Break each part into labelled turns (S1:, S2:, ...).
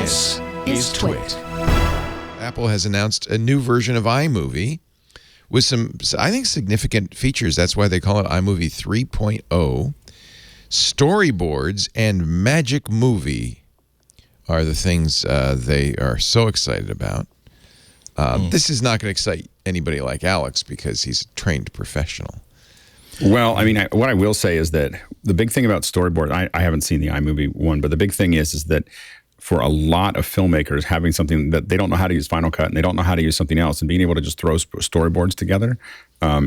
S1: This is TWiT.
S2: Apple has announced a new version of iMovie with some, I think, significant features. That's why they call it iMovie 3.0. Storyboards and Magic Movie are the things they are so excited about. This is not going to excite anybody like Alex because he's a trained professional.
S3: Well, I mean, what I will say is that the big thing about Storyboard, I haven't seen the iMovie one, but the big thing is that for a lot of filmmakers, having something that they don't know how to use Final Cut and they don't know how to use something else, and being able to just throw storyboards together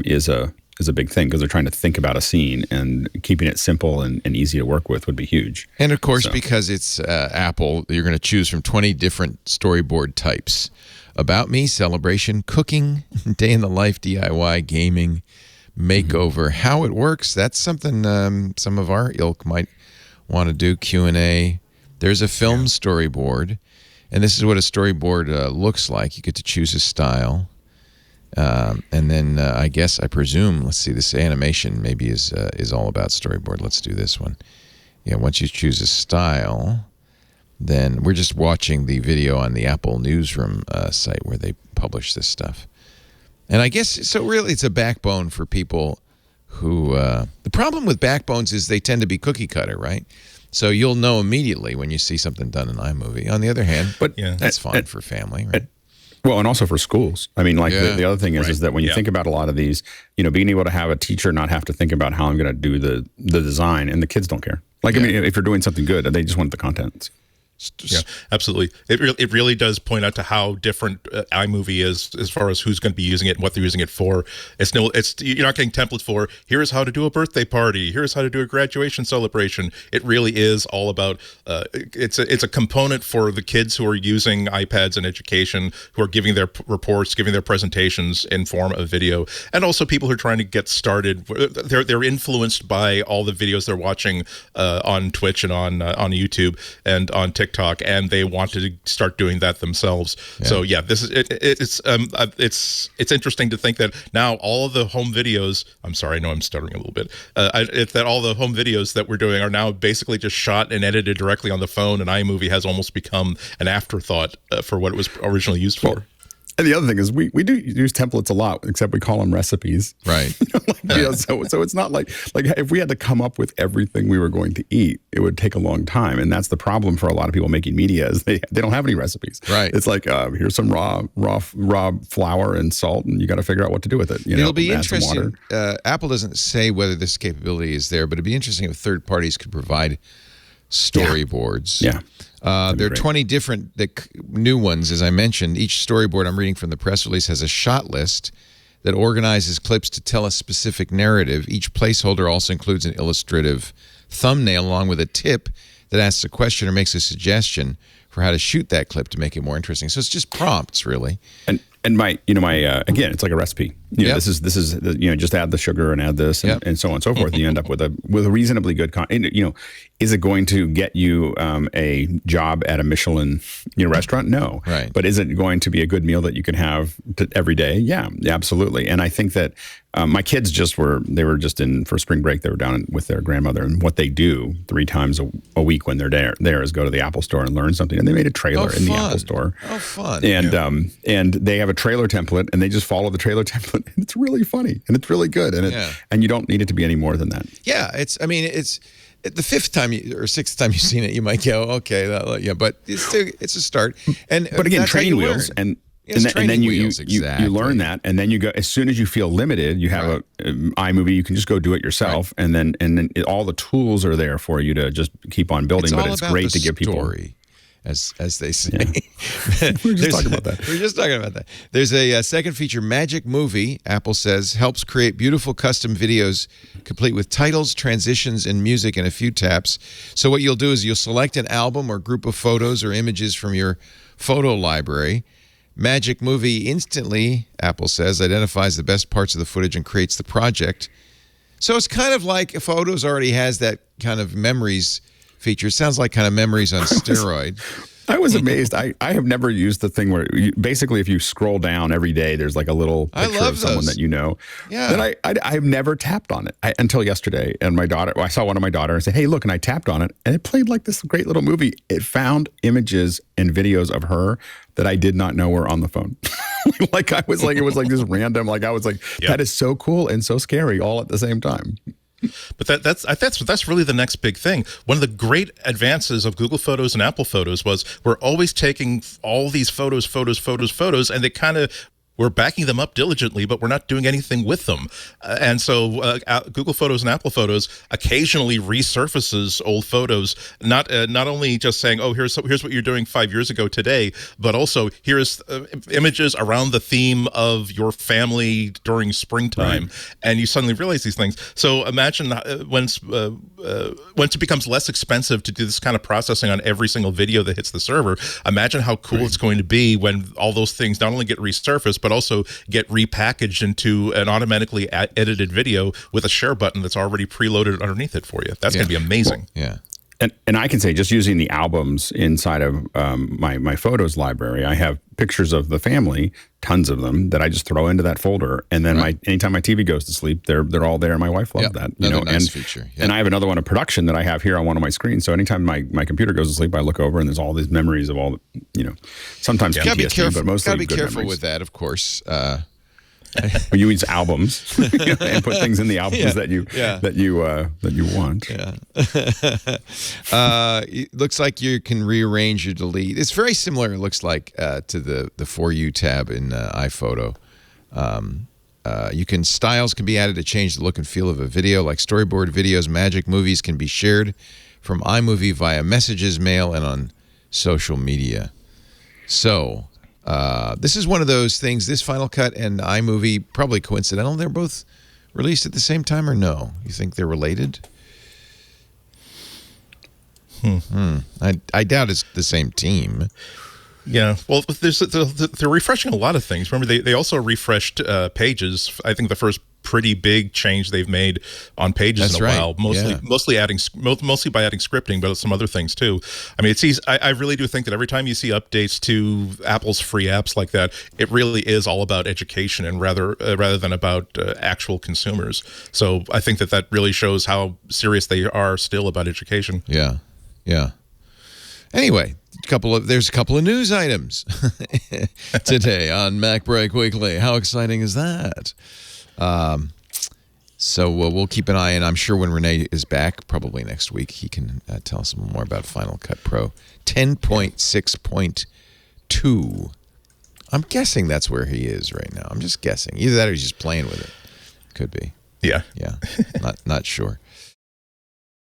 S3: is a big thing, because they're trying to think about a scene, and keeping it simple and easy to work with would be huge.
S2: And of course, because it's Apple, you're going to choose from 20 different storyboard types. About me, celebration, cooking, day in the life, DIY, gaming, makeover. How it works, that's something some of our ilk might want to do. Q&A. There's a film storyboard, and this is what a storyboard looks like. You get to choose a style. And then I presume, let's see, this animation maybe is all about storyboard. Let's do this one. Yeah, once you choose a style, then we're just watching the video on the Apple Newsroom site where they publish this stuff. And I guess, so really it's a backbone for people who, the problem with backbones is they tend to be cookie cutter, right? So you'll know immediately when you see something done in iMovie. On the other hand, that's fine for family, right?
S3: Well, and also for schools. I mean, like the other thing is that when you think about a lot of these, being able to have a teacher not have to think about how I'm going to do the design, and the kids don't care. Like, I mean, if you're doing something good, they just want the content.
S1: Yeah, absolutely. It really does point out to how different iMovie is as far as who's going to be using it and what they're using it for. You're not getting templates for here's how to do a birthday party, here's how to do a graduation celebration. It really is all about it's a component for the kids who are using iPads in education, who are giving their reports, giving their presentations in form of video, and also people who are trying to get started. They're influenced by all the videos they're watching on Twitch and on YouTube and on TikTok, and they want to start doing that themselves. So yeah, this is it's interesting to think that now all of the home videos, I'm sorry, I know I'm stuttering a little bit, that all the home videos that we're doing are now basically just shot and edited directly on the phone, and iMovie has almost become an afterthought for what it was originally used for.
S3: And the other thing is we do use templates a lot, except we call them recipes.
S2: Right.
S3: So it's not like if we had to come up with everything we were going to eat, it would take a long time. And that's the problem for a lot of people making media, is they don't have any recipes.
S2: Right.
S3: It's like, here's some raw flour and salt, and you got to figure out what to do with it.
S2: It'll be interesting. Apple doesn't say whether this capability is there, but it'd be interesting if third parties could provide storyboards.
S3: Yeah.
S2: There are 20 different new ones, as I mentioned. Each storyboard I'm reading from the press release has a shot list that organizes clips to tell a specific narrative. Each placeholder also includes an illustrative thumbnail along with a tip that asks a question or makes a suggestion for how to shoot that clip to make it more interesting. So it's just prompts, really.
S3: And my again, it's like a recipe. This is just add the sugar and add this and so on and so forth. And you end up with a reasonably good is it going to get you a job at a Michelin restaurant? No.
S2: Right.
S3: But is it going to be a good meal that you can have every day? Yeah, absolutely. And I think that my kids for spring break. They were down with their grandmother, and what they do 3 times a week when they're there is go to the Apple store and learn something. And they made a trailer in the Apple store.
S2: Oh, fun!
S3: And they have a trailer template, and they just follow the trailer template. And it's really funny, and it's really good, and you don't need it to be any more than that.
S2: Yeah, it's the 5th time or 6th time you've seen it, you might go, okay, but it's a start.
S3: But again, training wheels and then you learn that, and then you go, as soon as you feel limited, you have an iMovie, you can just go do it yourself, and then all the tools are there for you to just keep on building. But it's great to give people.
S2: As they say.
S3: Yeah. We were just talking about that.
S2: There's a second feature, Magic Movie, Apple says, helps create beautiful custom videos complete with titles, transitions, and music in a few taps. So what you'll do is you'll select an album or group of photos or images from your photo library. Magic Movie instantly, Apple says, identifies the best parts of the footage and creates the project. So it's kind of like Photos already has that kind of memories feature. Sounds like kind of memories on steroid.
S3: I was amazed. I have never used the thing where basically if you scroll down every day, there's like a little picture of someone that you know.
S2: Yeah.
S3: Then I've never tapped on it until yesterday. And my daughter, I saw one of my daughter and said, hey, look, and I tapped on it and it played like this great little movie. It found images and videos of her that I did not know were on the phone. Like I was like, it was like this random, like I was like, that is so cool and so scary all at the same time.
S1: But that's really the next big thing. One of the great advances of Google Photos and Apple Photos was we're always taking all these photos, and they kind of we're backing them up diligently, but we're not doing anything with them. And so Google Photos and Apple Photos occasionally resurfaces old photos, not only just saying, oh, here's what you're doing 5 years ago today, but also here's images around the theme of your family during springtime. Right. And you suddenly realize these things. So imagine once it becomes less expensive to do this kind of processing on every single video that hits the server, imagine how cool it's going to be when all those things not only get resurfaced, but also get repackaged into an automatically edited video with a share button that's already preloaded underneath it for you. That's going to be amazing.
S2: Yeah.
S3: And I can say, just using the albums inside of my photos library, I have pictures of the family, tons of them, that I just throw into that folder. And then anytime my TV goes to sleep, they're all there. My wife loves that.
S2: Nice feature.
S3: And I have another one of production that I have here on one of my screens. So anytime my computer goes to sleep, I look over and there's all these memories of all the, sometimes PTSD, but mostly
S2: gotta be
S3: good
S2: careful
S3: memories.
S2: with that, of course.
S3: You use albums and put things in the albums that you want.
S2: Yeah. It looks like you can rearrange your delete. It's very similar. It looks like to the For You tab in iPhoto. Styles can be added to change the look and feel of a video, like storyboard videos, magic movies can be shared from iMovie via messages, mail, and on social media. So. This is one of those things, this Final Cut and iMovie, probably coincidental. They're both released at the same time, or no? You think they're related? I doubt it's the same team.
S1: Yeah, well, they're refreshing a lot of things. Remember, they also refreshed Pages. I think the first pretty big change they've made on Pages in a while. Mostly by adding scripting, but some other things too. I mean, it's easy. I really do think that every time you see updates to Apple's free apps like that, it really is all about education and rather than about actual consumers. So I think that really shows how serious they are still about education.
S2: Yeah. Anyway, there's a couple of news items today on MacBreak Weekly. How exciting is that? So we'll keep an eye, and I'm sure when Renee is back, probably next week, he can tell us more about Final Cut Pro 10.6.2. I'm guessing that's where he is right now. I'm just guessing. Either that or he's just playing with it. Could be.
S1: Yeah.
S2: Not sure.